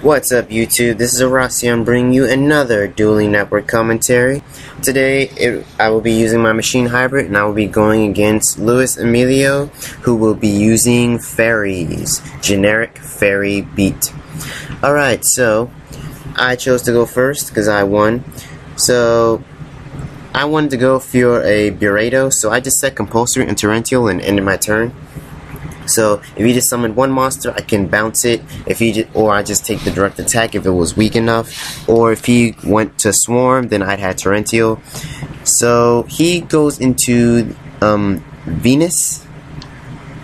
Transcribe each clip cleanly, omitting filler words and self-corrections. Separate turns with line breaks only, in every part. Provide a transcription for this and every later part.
What's up, YouTube? This is Arasi. I'm bringing you another Dueling Network commentary. Today, I will be using my machine hybrid, and I will be going against Luis Emilio, who will be using fairies. Generic fairy beat. Alright, so I chose to go first because I won. So I wanted to go for a Burrito, so I just set compulsory and torrential and ended my turn. So if you just summon one monster, I can bounce it. Or I just take the direct attack if it was weak enough. Or if he went to swarm, then I'd have torrential. So he goes into Venus.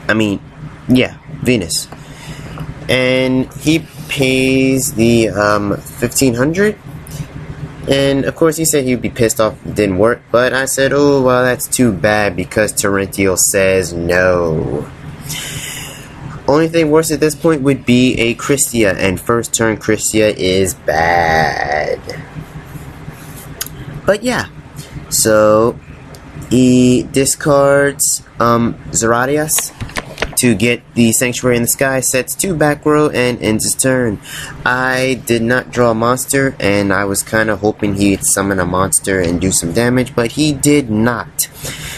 Venus. And he pays the 1500. And of course he said he'd be pissed off if it didn't work. But I said, oh well, that's too bad because torrential says no. Only thing worse at this point would be a Krystia, and first turn Krystia is bad. But yeah, so he discards Zaradias to get the Sanctuary in the Sky, sets 2 back row, and ends his turn. I did not draw a monster, and I was kind of hoping he'd summon a monster and do some damage, but he did not.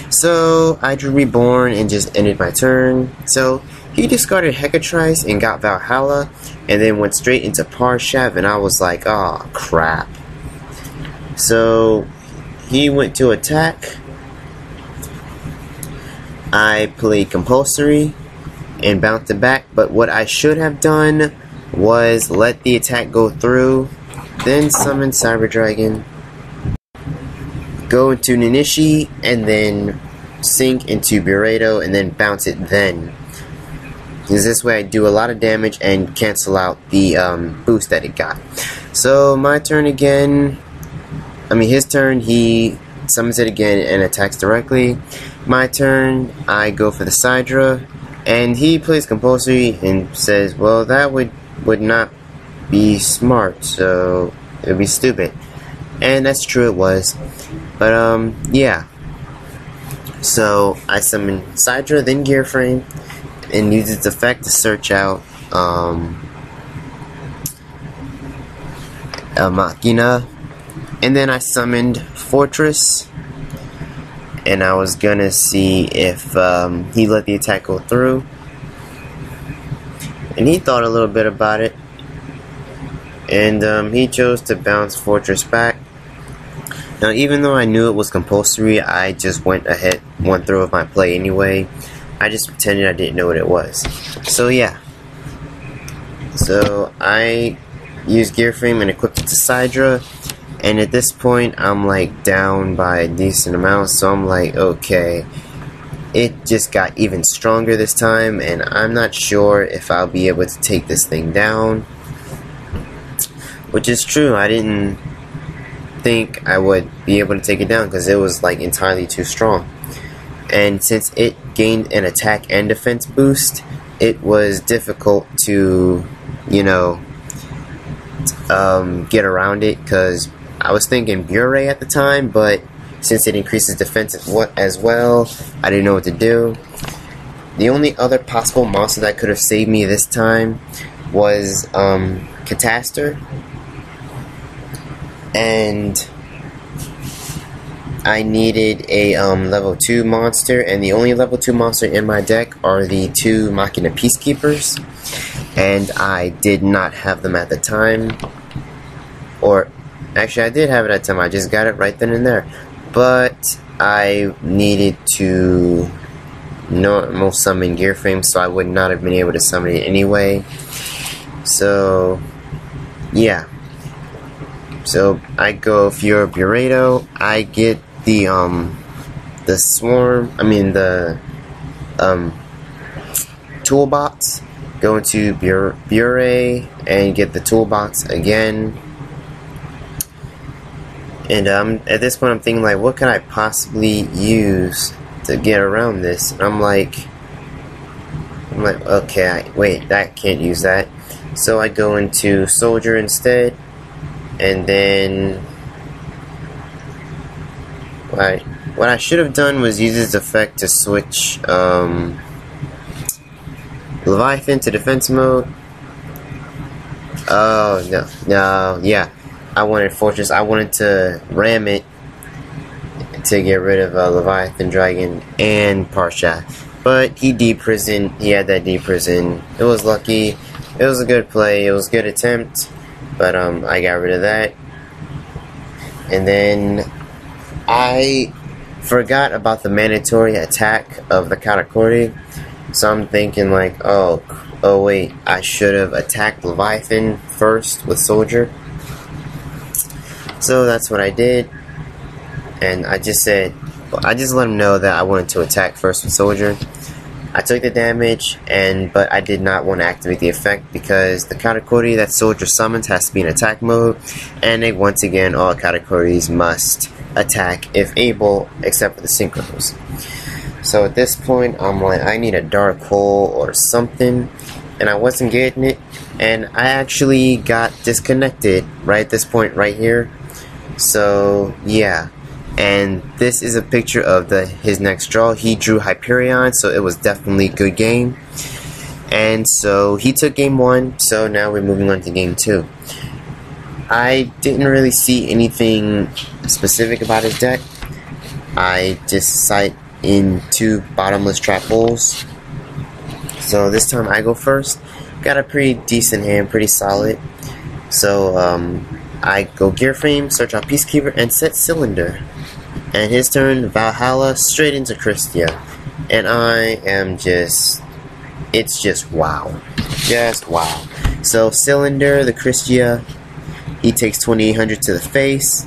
So I drew Reborn and just ended my turn. So he discarded Hecatrice and got Valhalla, and then went straight into Parshav, and I was like, oh crap. So he went to attack. I played compulsory and bounced it back, but what I should have done was let the attack go through, then summon Cyber Dragon, go into Ninishi, and then sink into Burrito, and then bounce it then. Because this way I do a lot of damage and cancel out the boost that it got. So my turn again, his turn, he summons it again and attacks directly. My turn, I go for the Sidra, and he plays compulsory and says, well, that would not be smart, so it would be stupid. And that's true, it was. But yeah. So I summon Sidra, then Gear Frame, and use its effect to search out a Machina. And then I summoned Fortress, and I was gonna see if he let the attack go through. And he thought a little bit about it, and he chose to bounce Fortress back. Now, even though I knew it was compulsory, I just went ahead one throw of my play anyway. I just pretended I didn't know what it was. So yeah. So I used Gear Frame and equipped it to Sidra. And at this point, I'm like down by a decent amount. So I'm like, okay. It just got even stronger this time. And I'm not sure if I'll be able to take this thing down. Which is true. I didn't think I would be able to take it down because it was like entirely too strong. And since it gained an attack and defense boost, it was difficult to, get around it, because I was thinking Bure at the time, but since it increases defense as well, I didn't know what to do. The only other possible monster that could have saved me this time was Catastor, and I needed a level 2 monster, and the only level 2 monster in my deck are the 2 Machina Peacekeepers, and I did not have them at the time. Or, actually I did have it at the time, I just got it right then and there. But I needed to normal summon Gear Frame, so I would not have been able to summon it anyway. So, yeah. So I go for Burrito, I get the swarm, the toolbox, go into Bure and get the toolbox again. And at this point I'm thinking, like, what can I possibly use to get around this? And I'm like, okay, wait, I can't use that. So I go into Soldier instead, and then what I should have done was use its effect to switch Leviathan to defense mode, Oh, no, yeah. I wanted Fortress. I wanted to ram it to get rid of Leviathan Dragon and Parsha. But he de-prisoned. He had that de-prison. It was lucky. It was a good play. It was a good attempt. But I got rid of that. And then I forgot about the mandatory attack of the Katakuri. So I'm thinking like, oh wait, I should have attacked Leviathan first with Soldier. So that's what I did. And I just let him know that I wanted to attack first with Soldier. I took the damage, but I did not want to activate the effect because the Katakuri that Soldier summons has to be in attack mode, and once again, all Katakuris must attack if able, except for the synchros. So at this point, I'm like, I need a dark hole or something, and I wasn't getting it, and I actually got disconnected right at this point right here. So yeah. And this is a picture of his next draw. He drew Hyperion, so it was definitely a good game. And so he took game 1, so now we're moving on to game 2. I didn't really see anything specific about his deck. I just sight in 2 bottomless trap holes. So this time I go first. Got a pretty decent hand, pretty solid. So I go Gear Frame, search out Peacekeeper, and set Cylinder. And his turn, Valhalla, straight into Krystia. And I am it's just wow. Just wow. So Cylinder, the Krystia, he takes 2800 to the face.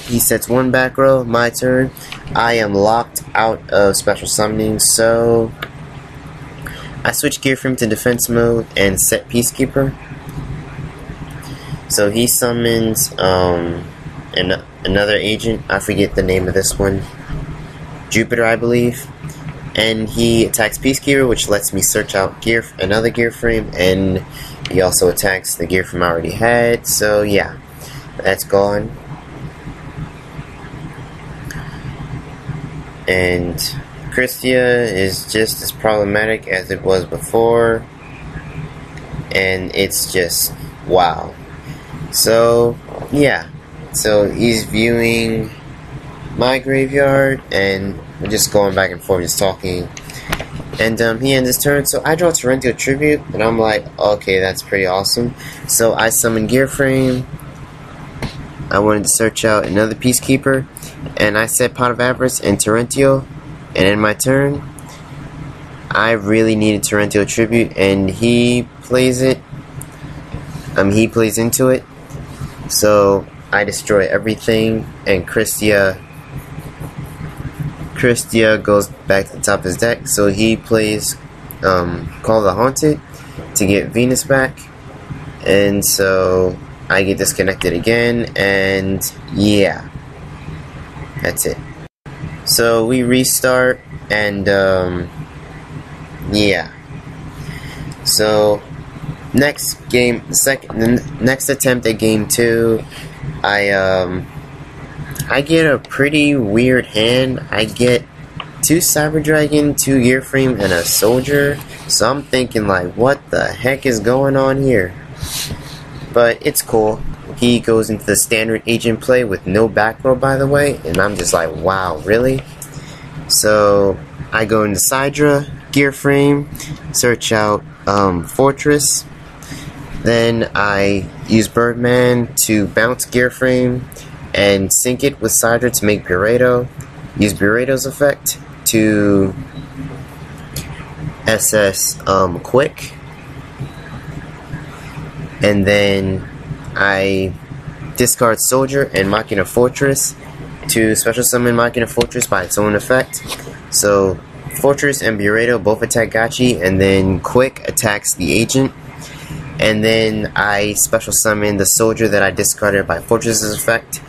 He sets 1 back row, my turn. I am locked out of special summoning, so I switch Gear Frame to defense mode and set Peacekeeper. So he summons another agent. I forget the name of this one. Jupiter, I believe. And he attacks Peacekeeper, which lets me search out another Gear Frame, and he also attacks the Gear Frame I already had. So yeah, that's gone. And Krystia is just as problematic as it was before, and it's just wow. So yeah, so he's viewing my graveyard, and we're just going back and forth, just talking. And he ends his turn, so I draw Torrential Tribute, and I'm like, okay, that's pretty awesome. So I summon Gear Frame. I wanted to search out another Peacekeeper, and I set Pot of Avarice and Torrential. And in my turn, I really needed Torrential Tribute, and he plays it. He plays into it. So I destroy everything, and Krystia goes back to the top of his deck. So he plays Call the Haunted to get Venus back, and so I get disconnected again, and yeah, that's it. So we restart, and yeah. So next attempt at game 2, I get a pretty weird hand. I get 2 Cyber Dragon, 2 Gear Frame, and a Soldier. So I'm thinking like, what the heck is going on here? But it's cool. He goes into the standard agent play with no back row, by the way, and I'm just like, wow, really? So I go into Sidra, Gear Frame, search out Fortress. Then I use Birdman to bounce Gear Frame and sync it with Sidra to make Burrito. Use Burrito's effect to SS Quick. And then I discard Soldier and Machina Fortress to special summon Machina Fortress by its own effect. So Fortress and Burrito both attack Gachi, and then Quick attacks the agent. And then I special summon the Soldier that I discarded by Fortress's effect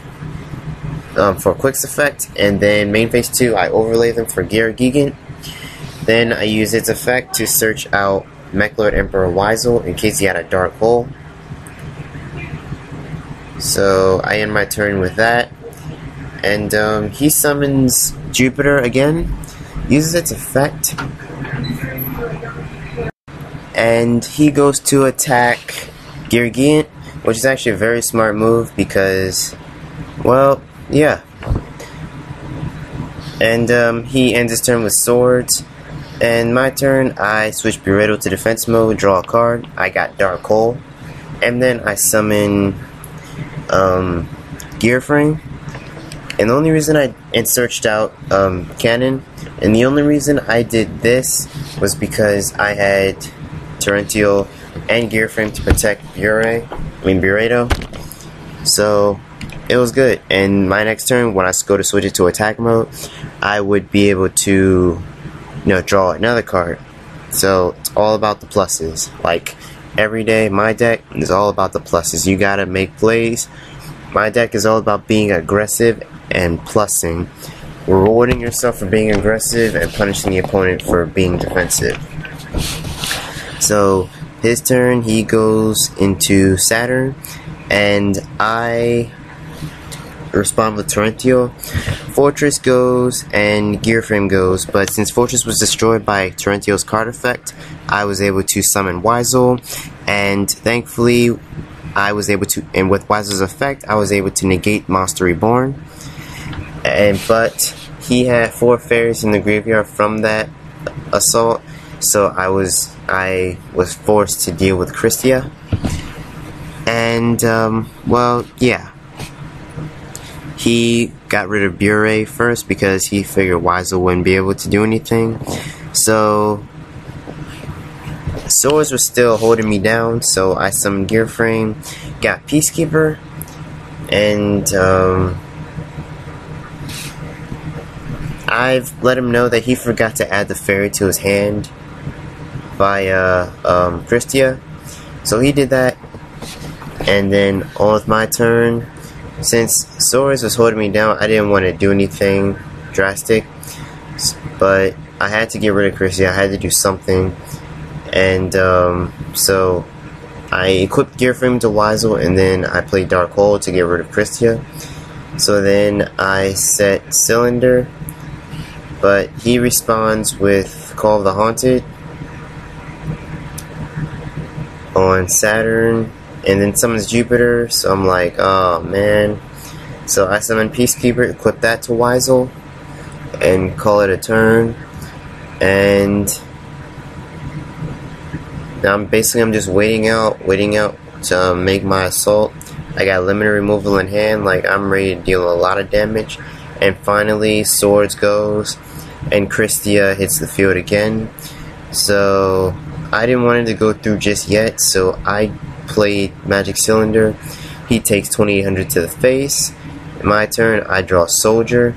for Quick's effect. And then main phase 2, I overlay them for Gear Gigant. Then I use its effect to search out Mechlord Emperor Weisel in case he had a dark hole. So I end my turn with that. And he summons Jupiter again, uses its effect, and he goes to attack Gigant, which is actually a very smart move because, well, yeah. And he ends his turn with swords. And my turn, I switch Burrito to defense mode, draw a card. I got Dark Hole. And then I summon Gear Frame. And the only reason I searched out Cannon, and the only reason I did this was because I had Torrential and Gear Frame to protect Burrito. So it was good. And my next turn, when I go to switch it to attack mode, I would be able to, draw another card. So it's all about the pluses. Like every day, my deck is all about the pluses. You gotta make plays. My deck is all about being aggressive and plussing, rewarding yourself for being aggressive and punishing the opponent for being defensive. So his turn, he goes into Saturn, and I respond with Torrential. Fortress goes and Gear Frame goes, but since Fortress was destroyed by Torrential's card effect, I was able to summon Weisel, and thankfully I was able to, and with Weisel's effect, I was able to negate Monster Reborn. But he had 4 fairies in the graveyard from that assault, so I was forced to deal with Krystia. And well, yeah. He got rid of Bure first because he figured Weisel wouldn't be able to do anything. So swords was still holding me down, so I summoned Gear Frame, got Peacekeeper, and I've let him know that he forgot to add the fairy to his hand via Krystia. So he did that, and then on with my turn. Since swords was holding me down, I didn't want to do anything drastic, but I had to get rid of Krystia. I had to do something, and so I equipped Gear Frame to Weisel, and then I played Dark Hole to get rid of Krystia. So then I set Cylinder, but he responds with Call of the Haunted on Saturn, and then summons Jupiter, so I'm like, oh man. So I summon Peacekeeper, equip that to Weisel, and call it a turn. And now I'm just waiting out to make my assault. I got limited removal in hand, like I'm ready to deal a lot of damage. And finally, Swords goes, and Krystia hits the field again. So I didn't want it to go through just yet, so I played Magic Cylinder. He takes 2800 to the face. In my turn, I draw Soldier,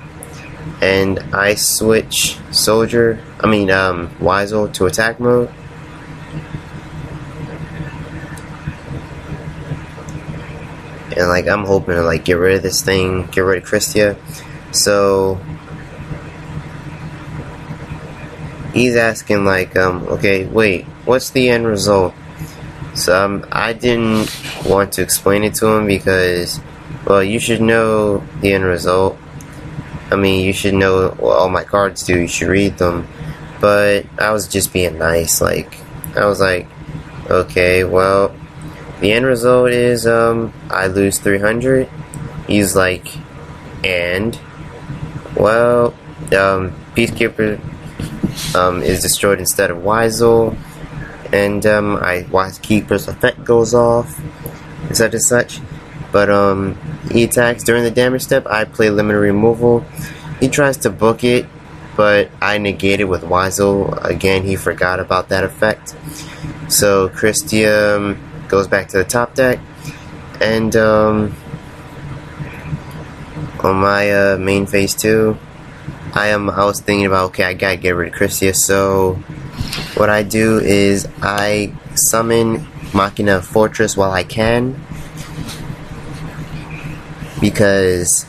and I switch Weisel to attack mode. And like I'm hoping to get rid of this thing, get rid of Krystia. So he's asking okay, wait, what's the end result? So I didn't want to explain it to him because, well, you should know the end result. I mean, you should know what all my cards do. You should read them. But I was just being nice. I was like, okay, well, the end result is I lose 300. He's like, and, well, Peacekeeper is destroyed instead of Weisel. And Keeper's effect goes off, and such. But he attacks during the damage step. I play limited removal. He tries to book it, but I negate it with Weisel. Again, he forgot about that effect. So Krystia goes back to the top deck, and on my main phase 2, I was thinking about, okay, I gotta get rid of Krystia. So what I do is I summon Machina Fortress while I can, because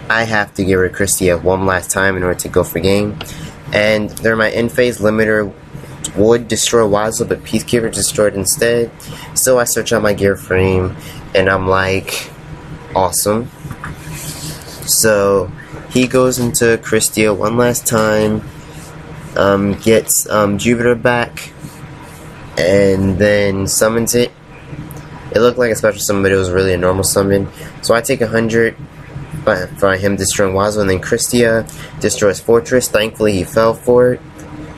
I have to get rid of Krystia one last time in order to go for game. And during my end phase, Limiter would destroy Weisel, but Peacekeeper destroyed instead. So I search out my Gear Frame, and I'm like, awesome. So he goes into Krystia one last time, gets Jupiter back, and then summons it. It looked like a special summon, but it was really a normal summon. So I take 100 by him destroying Wazo, and then Krystia destroys Fortress. Thankfully, he fell for it.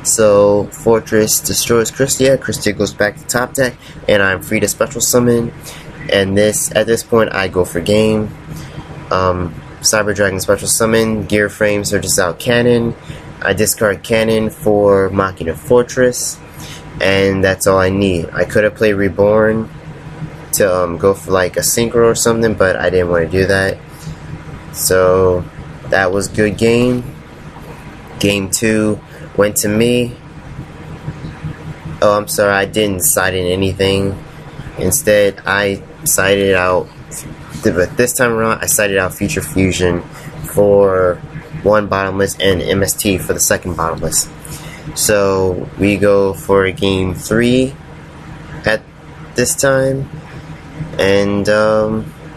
So Fortress destroys Krystia. Krystia goes back to top deck, and I'm free to special summon. And at this point, I go for game. Cyber Dragon special summon. Gear Frame searches out Cannon. I discard Cannon for Machina Fortress, and that's all I need. I could have played Reborn to go for like a synchro or something, but I didn't want to do that. So that was good game. Game 2 went to me. Oh, I'm sorry, I didn't side in anything. Instead, I sided out, but this time around, I sided out Future Fusion for one bottomless and MST for the second bottomless. So we go for game 3 at this time. And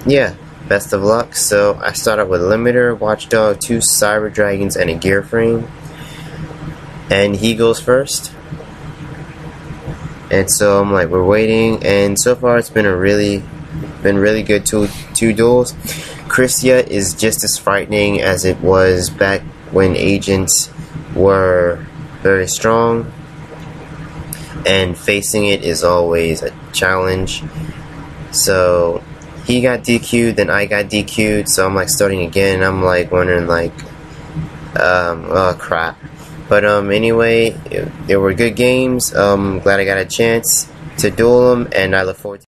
yeah, best of luck. So I start out with Limiter, Watchdog, 2 Cyber Dragons, and a Gear Frame. And he goes first. And so I'm like, we're waiting, and so far it's been really good two duels. Krystia is just as frightening as it was back when agents were very strong, and facing it is always a challenge. So he got DQ'd, then I got DQ'd, so I'm like starting again. I'm like wondering like, oh crap. But anyway, they were good games. Glad I got a chance to duel them, and I look forward to